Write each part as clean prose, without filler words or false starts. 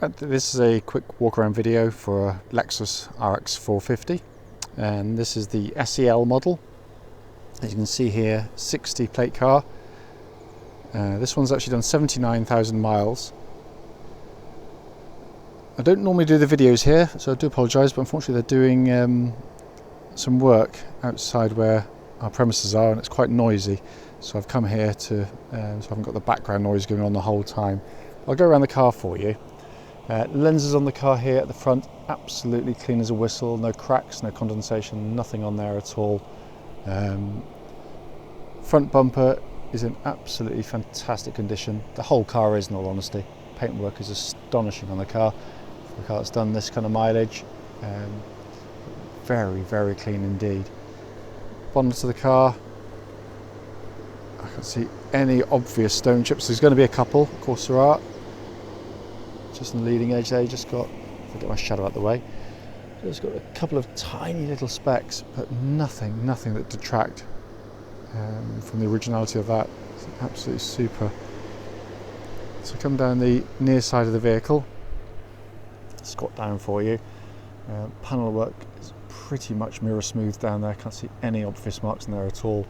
This is a quick walk around video for a Lexus RX 450, and this is the SEL model. As you can see here, 60 plate car. This one's actually done 79,000 miles. I don't normally do the videos here, so I do apologise, but unfortunately they're doing some work outside where our premises are, and it's quite noisy. So I've come here to, so I haven't got the background noise going on the whole time. I'll go around the car for you. Lenses on the car here at the front, absolutely clean as a whistle, no cracks, no condensation, nothing on there at all. Front bumper is in absolutely fantastic condition. The whole car is, in all honesty. Paintwork is astonishing on the car. For a car that's done this kind of mileage, very, very clean indeed. Bonnet of the car, I can't see any obvious stone chips. There's going to be a couple, of course there are. Just on the leading edge there, just got, if I get my shadow out the way, just got a couple of tiny little specks, but nothing that detract from the originality of that. It's absolutely super. So come down the near side of the vehicle, squat down for you. Panel work is pretty much mirror smooth down there. Can't see any obvious marks in there at all.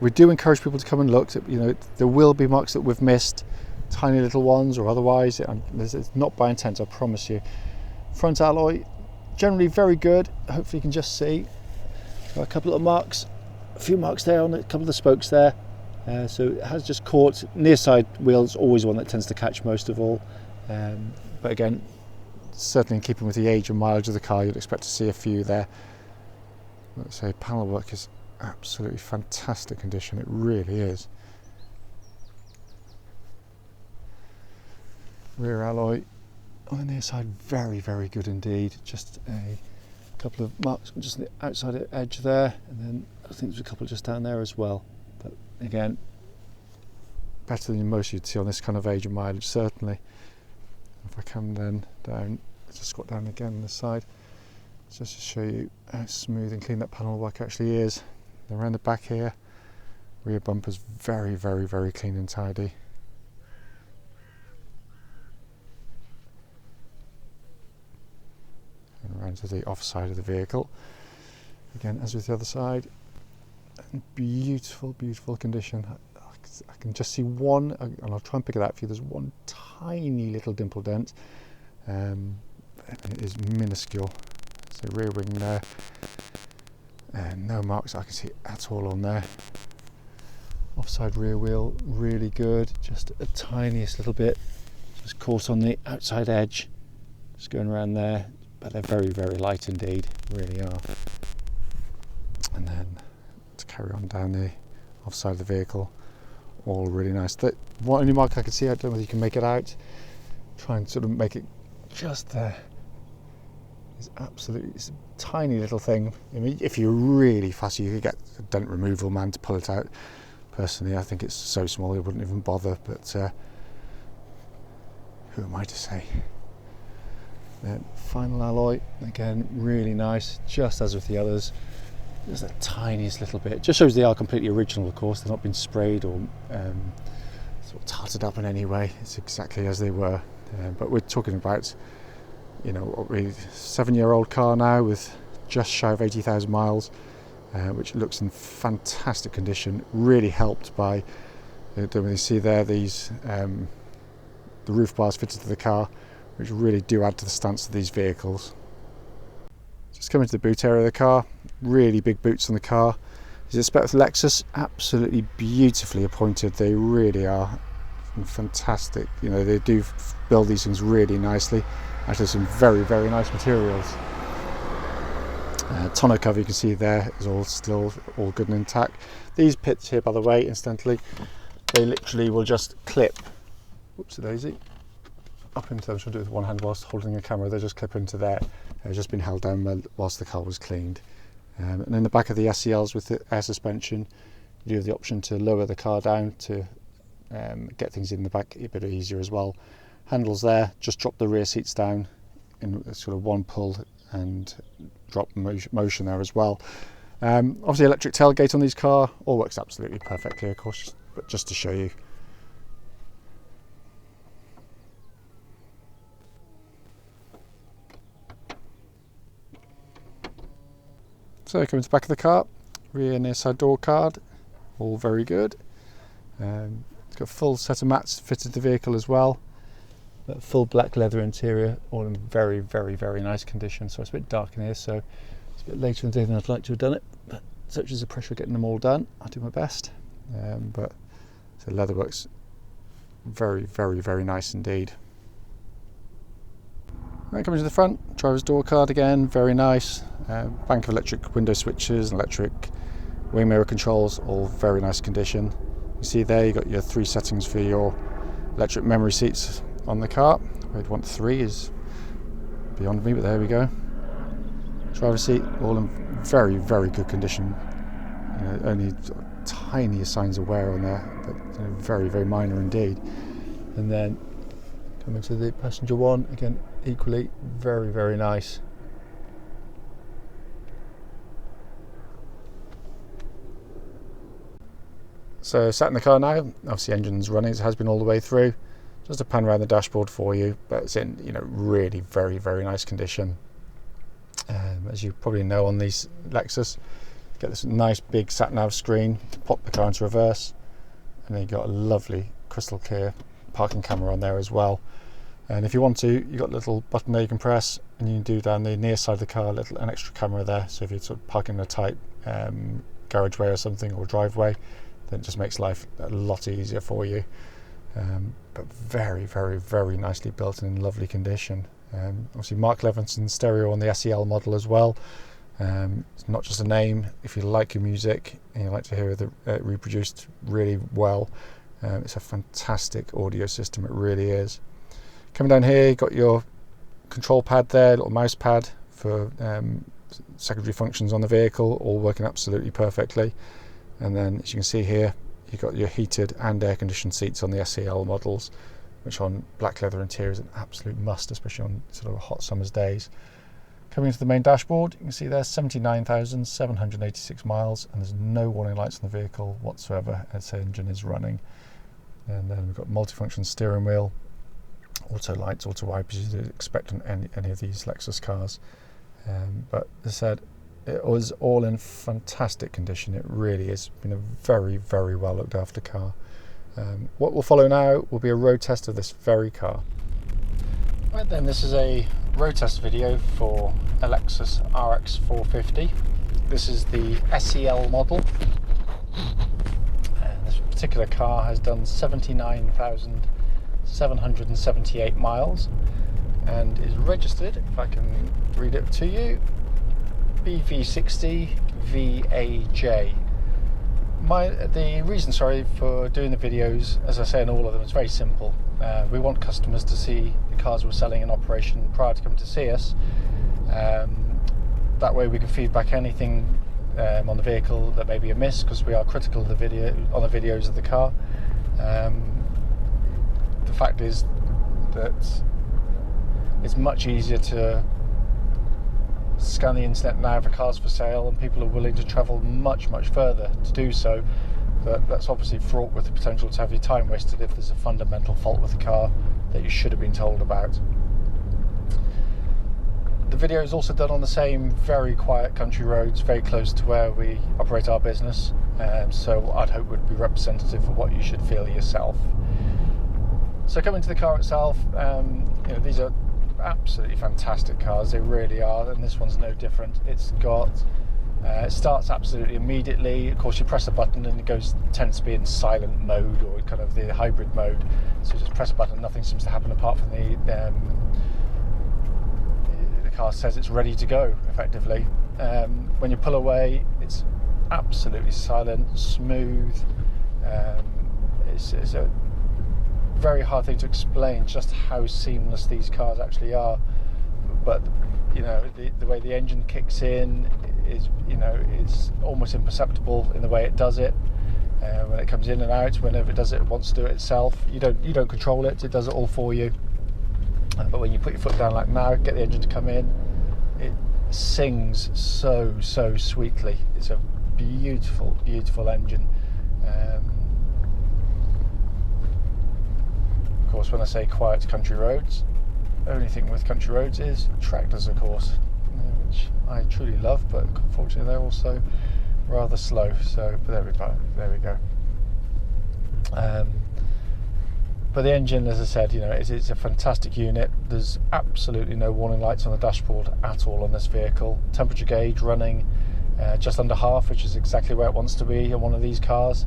We do encourage people to come and look. You know, there will be marks that we've missed, tiny little ones or otherwise. It's not by intent, I promise you. Front alloy, generally very good. Hopefully you can just see. Got a couple of marks, a few marks there on a couple of the spokes there. So it has just caught. Near side wheel is always one that tends to catch most of all. But again, certainly in keeping with the age and mileage of the car, you'd expect to see a few there. Let's say panel work is absolutely fantastic condition. It really is. Rear alloy on the near side, very, very good indeed. Just a couple of marks just on the outside edge there, and then I think there's a couple just down there as well. But again, better than most you'd see on this kind of age and mileage, certainly. If I come then down, just squat down again on this side, just to show you how smooth and clean that panel work actually is. Then around the back here, rear bumper's very, very, very clean and tidy. And around to the off side of the vehicle. Again, as with the other side, beautiful, beautiful condition. I can just see one, and I'll try and pick it out for you. There's one tiny little dimple dent. It is minuscule. So rear wing there, and no marks I can see at all on there. Offside rear wheel, really good. Just a tiniest little bit, just caught on the outside edge. Just going around there. But they're very, very light indeed, really are. And then to carry on down the offside of the vehicle, all really nice. The only mark I can see, I don't know whether you can make it out. Try and sort of make it just there. It's absolutely, it's a tiny little thing. I mean, if you're really fussy, you could get a dent removal man to pull it out. Personally, I think it's so small it wouldn't even bother, but who am I to say? Then final alloy, again, really nice, just as with the others. There's the tiniest little bit. Just shows they are completely original, of course. They've not been sprayed or sort of tarted up in any way. It's exactly as they were. But we're talking about, you know, a 7-year-old car now with just shy of 80,000 miles, which looks in fantastic condition. Really helped by, when you see there, these the roof bars fitted to the car, which really do add to the stance of these vehicles. Just coming to the boot area of the car, really big boots on the car. As you expect with Lexus, absolutely beautifully appointed. They really are fantastic. You know, they do build these things really nicely. Actually, some very, very nice materials. Tonneau cover you can see there is all still all good and intact. These pits here, by the way, incidentally, they literally will just clip. Whoopsie daisy. Up into them, I'm trying to do it with one hand whilst holding a camera. They just clip into there. They've just been held down whilst the car was cleaned. And in the back of the SELs with the air suspension, you do have the option to lower the car down to get things in the back a bit easier as well. Handles there, just drop the rear seats down in sort of one pull and drop motion there as well. Obviously electric tailgate on these car, all works absolutely perfectly, of course, but just to show you. So coming to the back of the car, rear near side door card, all very good. It's got a full set of mats fitted to the vehicle as well. But full black leather interior, all in very, very, very nice condition. So it's a bit dark in here, so it's a bit later in the day than I'd like to have done it. But such is the pressure of getting them all done, I'll do my best. But so leatherwork's very, very, very nice indeed. Right, coming to the front, driver's door card again, very nice. Bank of electric window switches, electric wing mirror controls, all very nice condition. You see there, you got your 3 settings for your electric memory seats on the car. I'd want 3 is beyond me, but there we go. Driver's seat, all in very, very good condition. Only sort of tiny signs of wear on there, but very, very minor indeed. And then coming to the passenger one, again, equally very, very nice. So sat in the car now, obviously engine's running, it has been all the way through. Just a pan around the dashboard for you, but it's in really very, very nice condition. As you probably know on these Lexus, you get this nice big sat-nav screen to pop the car into reverse, and then you've got a lovely crystal clear parking camera on there as well. And if you want to, you've got a little button there you can press, and you can do down the near side of the car an extra camera there. So if you're sort of parking in a tight garageway or something, or driveway, then it just makes life a lot easier for you. But very, very, very nicely built and in lovely condition. Obviously Mark Levinson stereo on the SEL model as well. It's not just a name. If you like your music and you like to hear it reproduced really well, it's a fantastic audio system, it really is. Coming down here, you've got your control pad there, little mouse pad for secondary functions on the vehicle, all working absolutely perfectly. And then, as you can see here, you've got your heated and air-conditioned seats on the SEL models, which on black leather interior is an absolute must, especially on sort of hot summer's days. Coming into the main dashboard, you can see there's 79,786 miles, and there's no warning lights on the vehicle whatsoever as the engine is running. And then we've got multifunction steering wheel, auto lights, auto wipers, as you'd expect on any of these Lexus cars. But as I said, it was all in fantastic condition. It really is. Been a very, very well looked after car. What will follow now will be a road test of this very car. Right then, this is a road test video for a Lexus RX 450. This is the SEL model. And this particular car has done 79,778 miles and is registered, if I can read it to you, BV60VAJ. The reason, for doing the videos, as I say in all of them, is very simple. We want customers to see the cars we're selling in operation prior to coming to see us. That way we can feedback anything on the vehicle that may be amiss, because we are critical of the videos of the car. The fact is that it's much easier to scan the internet now for cars for sale, and people are willing to travel much, much further to do so. But that's obviously fraught with the potential to have your time wasted if there's a fundamental fault with the car that you should have been told about. The video is also done on the same very quiet country roads, very close to where we operate our business, so I'd hope would be representative of what you should feel yourself. So coming to the car itself, these are absolutely fantastic cars, they really are, and this one's no different. It's got it starts absolutely immediately. Of course, you press a button and it tends to be in silent mode, or kind of the hybrid mode. So you just press a button, nothing seems to happen apart from the car says it's ready to go, effectively. When you pull away, it's absolutely silent, smooth. It's a very hard thing to explain just how seamless these cars actually are. But the way the engine kicks in is, it's almost imperceptible in the way it does it. When it comes in and out, whenever it does it, it wants to do it itself. You don't control it; it does it all for you. But when you put your foot down like now, get the engine to come in, it sings so sweetly. It's a beautiful, beautiful engine. Of course, when I say quiet country roads, only thing with country roads is tractors, of course, which I truly love, but unfortunately they're also rather slow. So, but there we go. But the engine, as I said, it's a fantastic unit. There's absolutely no warning lights on the dashboard at all on this vehicle. Temperature gauge running just under half, which is exactly where it wants to be in one of these cars.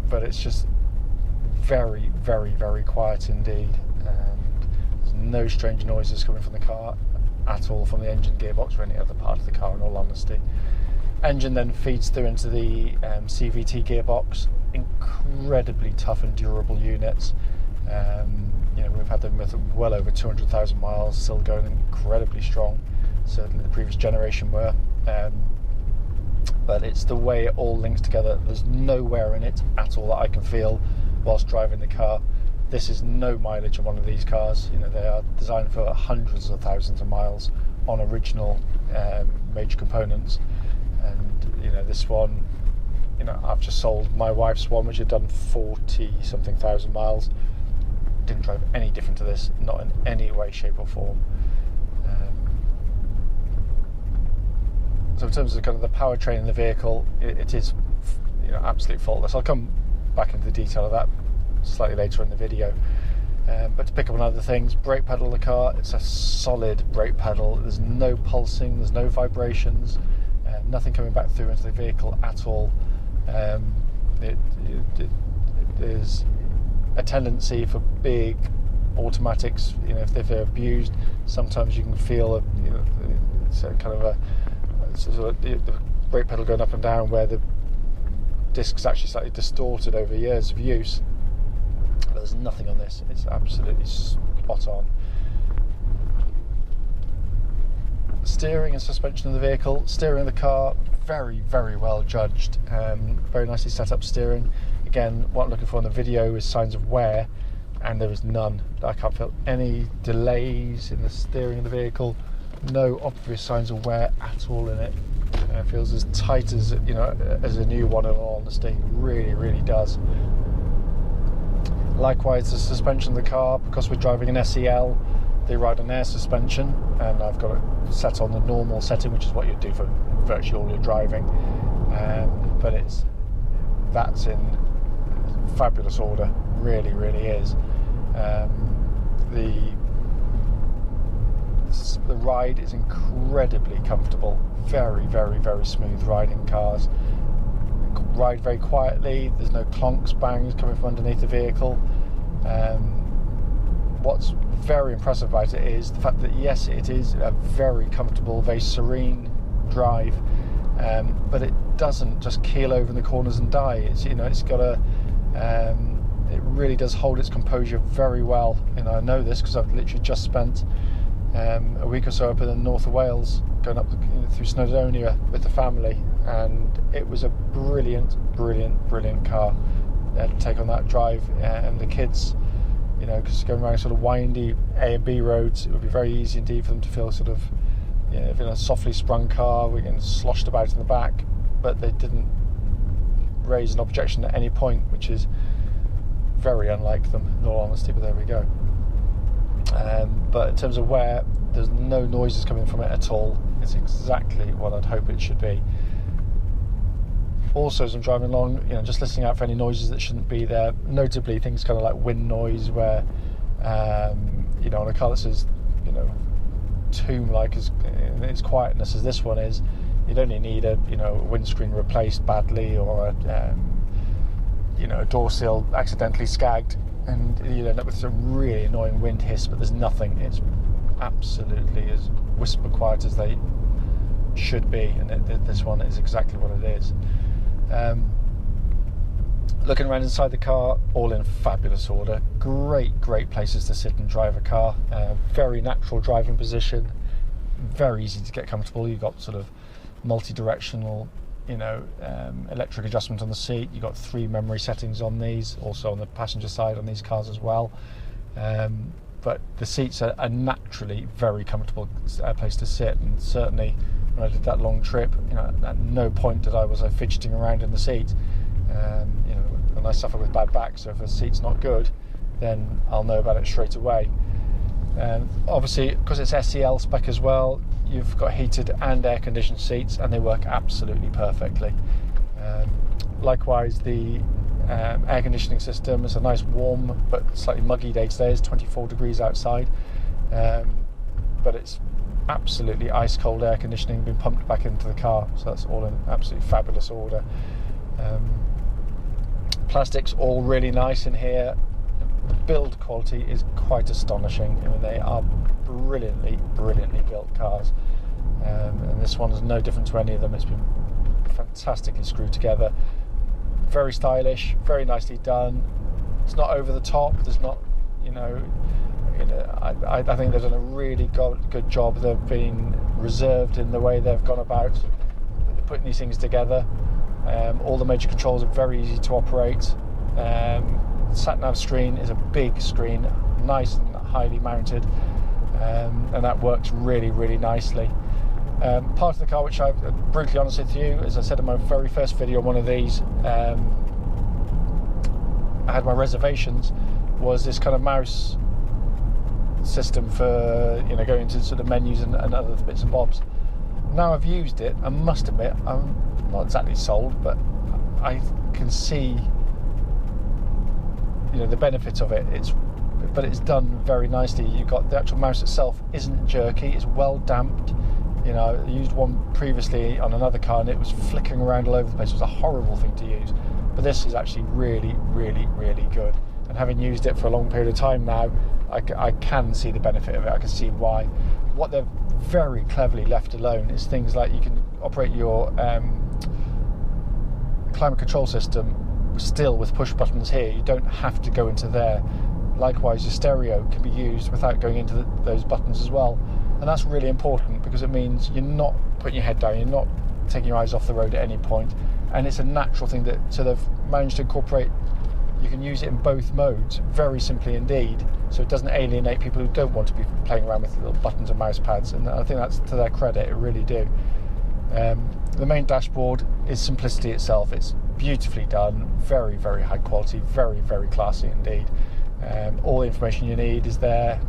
But it's just very, very, very quiet indeed. And there's no strange noises coming from the car at all from the engine, gearbox, or any other part of the car, in all honesty. Engine then feeds through into the CVT gearbox. Incredibly tough and durable units. We've had them with well over 200,000 miles, still going incredibly strong. Certainly the previous generation were. But it's the way it all links together. There's nowhere in it at all that I can feel whilst driving the car. This is no mileage on one of these cars. They are designed for hundreds of thousands of miles on original major components. And this one, I've just sold my wife's one, which had done 40 something thousand miles. Didn't drive any different to this, not in any way, shape or form. So in terms of kind of the powertrain in the vehicle, it is absolutely faultless. I'll come back into the detail of that slightly later in the video. But to pick up on other things, brake pedal of the car, it's a solid brake pedal. There's no pulsing, there's no vibrations, nothing coming back through into the vehicle at all. There's a tendency for big automatics, if they're abused, sometimes you can feel it's a kind of a sort of the brake pedal going up and down where the disc's actually slightly distorted over years of use. But there's nothing on this. It's absolutely spot on. Steering and suspension of the vehicle, steering of the car, very, very well judged. Very nicely set up steering. Again, what I'm looking for in the video is signs of wear, and there is none. I can't feel any delays in the steering of the vehicle. No obvious signs of wear at all in it. It feels as tight as as a new one, in all honesty. Really, really does. Likewise, the suspension of the car, because we're driving an SEL, they ride on air suspension, and I've got it set on the normal setting, which is what you'd do for virtually all your driving. But that's in fabulous order. Really, really is. The ride is incredibly comfortable. Very, very, very smooth riding cars. Ride very quietly. There's no clonks, bangs coming from underneath the vehicle. What's very impressive about it is the fact that, yes, it is a very comfortable, very serene drive, but it doesn't just keel over in the corners and die. It's got it really does hold its composure very well. I know this because I've literally just spent a week or so up in the north of Wales, going up through Snowdonia with the family, and it was a brilliant, brilliant, brilliant car to take on that drive. And the kids, because going around sort of windy A and B roads, it would be very easy indeed for them to feel sort of, if in a softly sprung car, we're getting sloshed about in the back, but they didn't raise an objection at any point, which is very unlike them, in all honesty, but there we go. But in terms of wear, there's no noises coming from it at all. It's exactly what I'd hope it should be. Also, as I'm driving along, just listening out for any noises that shouldn't be there, notably things kind of like wind noise, where on a car that's as tomb-like as in its quietness as this one is, you'd only need a windscreen replaced badly, or a door sill accidentally scagged, and you'd end up with some really annoying wind hiss. But there's nothing. It's absolutely as whisper quiet as they should be, and this one is exactly what it is. Looking around inside the car, all in fabulous order. Great places to sit and drive a car. Very natural driving position. Very easy to get comfortable. You've got sort of multi-directional, electric adjustment on the seat. You've got 3 memory settings on these, also on the passenger side on these cars as well. But the seats are naturally very comfortable place to sit, and certainly when I did that long trip, at no point was I fidgeting around in the seat. And I suffer with bad back, so if a seat's not good, then I'll know about it straight away. Obviously, because it's SEL spec as well, you've got heated and air conditioned seats, and they work absolutely perfectly. Likewise, the air conditioning system is a nice warm but slightly muggy day today. It's 24 degrees outside, but it's absolutely ice cold air conditioning being pumped back into the car, so that's all in absolutely fabulous order. Plastics all really nice in here. The build quality is quite astonishing. I mean, they are brilliantly built cars, and this one is no different to any of them. It's been fantastically screwed together, very stylish, very nicely done. It's not over the top. There's not, I think they've done a really good job. They've been reserved in the way they've gone about putting these things together. All the major controls are very easy to operate. Sat-nav screen is a big screen, nice and highly mounted, and that works really nicely. Part of the car, which I'm brutally honest with you, as I said in my very first video on one of these, I had my reservations, was this kind of mouse system for going into sort of menus and other bits and bobs. Now I've used it, I must admit I'm not exactly sold, but I can see the benefits of it. But it's done very nicely. You've got the actual mouse itself isn't jerky, it's well damped. I used one previously on another car and it was flickering around all over the place. It was a horrible thing to use, but this is actually really good. And having used it for a long period of time now, I can see the benefit of it. I can see why. What they've very cleverly left alone is things like you can operate your climate control system still with push buttons here. You don't have to go into there. Likewise, your stereo can be used without going into those buttons as well, and that's really important because it means you're not putting your head down, you're not taking your eyes off the road at any point, and it's a natural thing so they've managed to incorporate. You can use it in both modes very simply indeed, so it doesn't alienate people who don't want to be playing around with little buttons and mouse pads, and I think that's to their credit. It really do. The main dashboard is simplicity itself. It's beautifully done, very high quality, very classy indeed. All the information you need is there,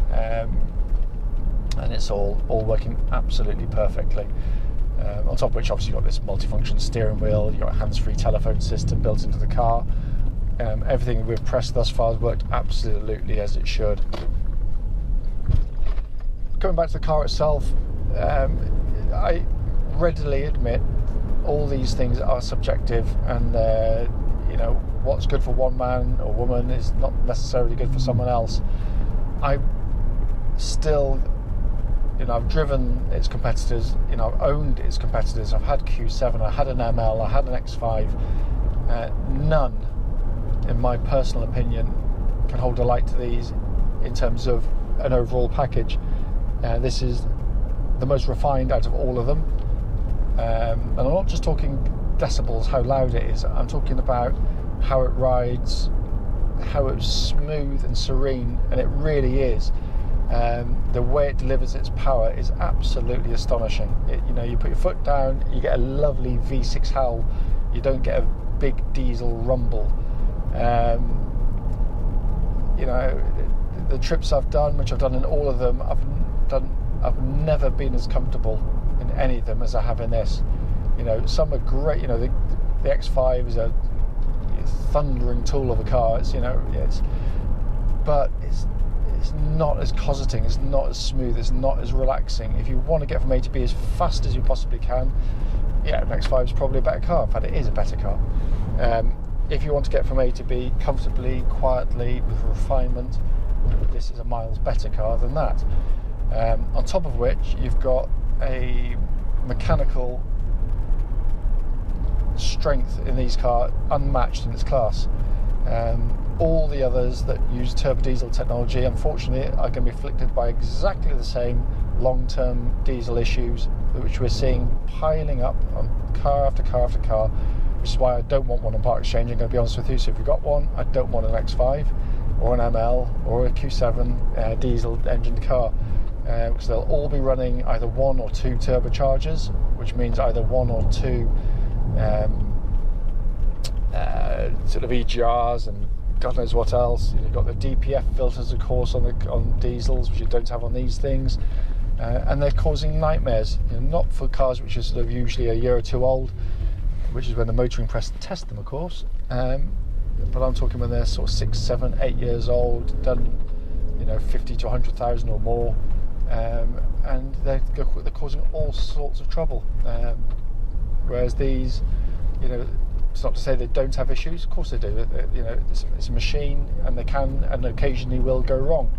and it's all working absolutely perfectly. On top of which, obviously, you've got this multifunction steering wheel, you've got a hands-free telephone system built into the car. Everything we've pressed thus far has worked absolutely as it should. Coming back to the car itself, I readily admit all these things are subjective, and what's good for one man or woman is not necessarily good for someone else. I still, I've driven its competitors, I've owned its competitors. I've had Q7, I had an ML, I had an X5. None, in my personal opinion, can hold a light to these in terms of an overall package. This is the most refined out of all of them, and I'm not just talking decibels, how loud it is. I'm talking about how it rides, how it's smooth and serene, and it really is. The way it delivers its power is absolutely astonishing. You put your foot down, you get a lovely V6 howl. You don't get a big diesel rumble. The trips I've done, which I've done in all of them, I've never been as comfortable in any of them as I have in this. Some are great. The X5 is a thundering tool of a car. But it's not as cosseting, it's not as smooth, it's not as relaxing. If you want to get from A to B as fast as you possibly can, an X5 is probably a better car. In fact, it is a better car. If you want to get from A to B comfortably, quietly, with refinement, this is a miles better car than that. On top of which, you've got a mechanical strength in these cars unmatched in its class. All the others that use turbo diesel technology, unfortunately, are going to be afflicted by exactly the same long-term diesel issues which we're seeing piling up on car after car after car, which is why I don't want one on part exchange. I'm going to be honest with you. So if you've got one, I don't want an X5 or an ML or a Q7 diesel engined car, because they'll all be running either 1 or 2 turbochargers, which means either 1 or 2 sort of EGRs and God knows what else. You've got the DPF filters, of course, on diesels, which you don't have on these things, and they're causing nightmares. Not for cars which are sort of usually a year or two old, which is when the motoring press test them, of course. But I'm talking when they're sort of 6, 7, 8 years old, done 50 to 100,000 or more, and they're causing all sorts of trouble. Whereas these, it's not to say they don't have issues. Of course they do. It's a machine, and they can and occasionally will go wrong.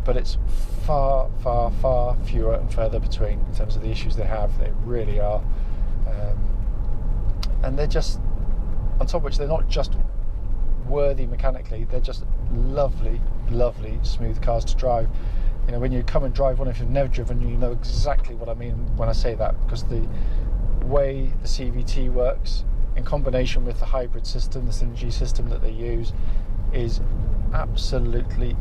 But it's far, far, far fewer and further between in terms of the issues they have. They really are. And they're just, on top of which, they're not just worthy mechanically, they're just lovely, lovely, smooth cars to drive. When you come and drive one, if you've never driven, you know exactly what I mean when I say that, because the way the CVT works, in combination with the hybrid system, the synergy system that they use, is absolutely,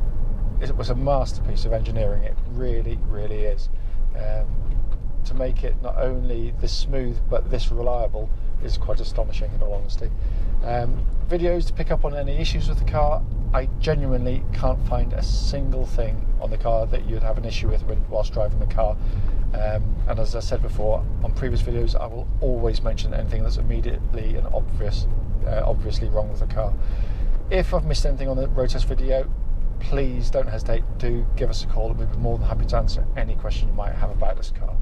it was a masterpiece of engineering. It really, really is. To make it not only this smooth but this reliable is quite astonishing, in all honesty. Videos to pick up on any issues with the car. I genuinely can't find a single thing on the car that you'd have an issue with whilst driving the car. And as I said before on previous videos, I will always mention anything that's immediately and obviously wrong with the car. If I've missed anything on the road test video, please don't hesitate to give us a call, and we'd be more than happy to answer any question you might have about this car.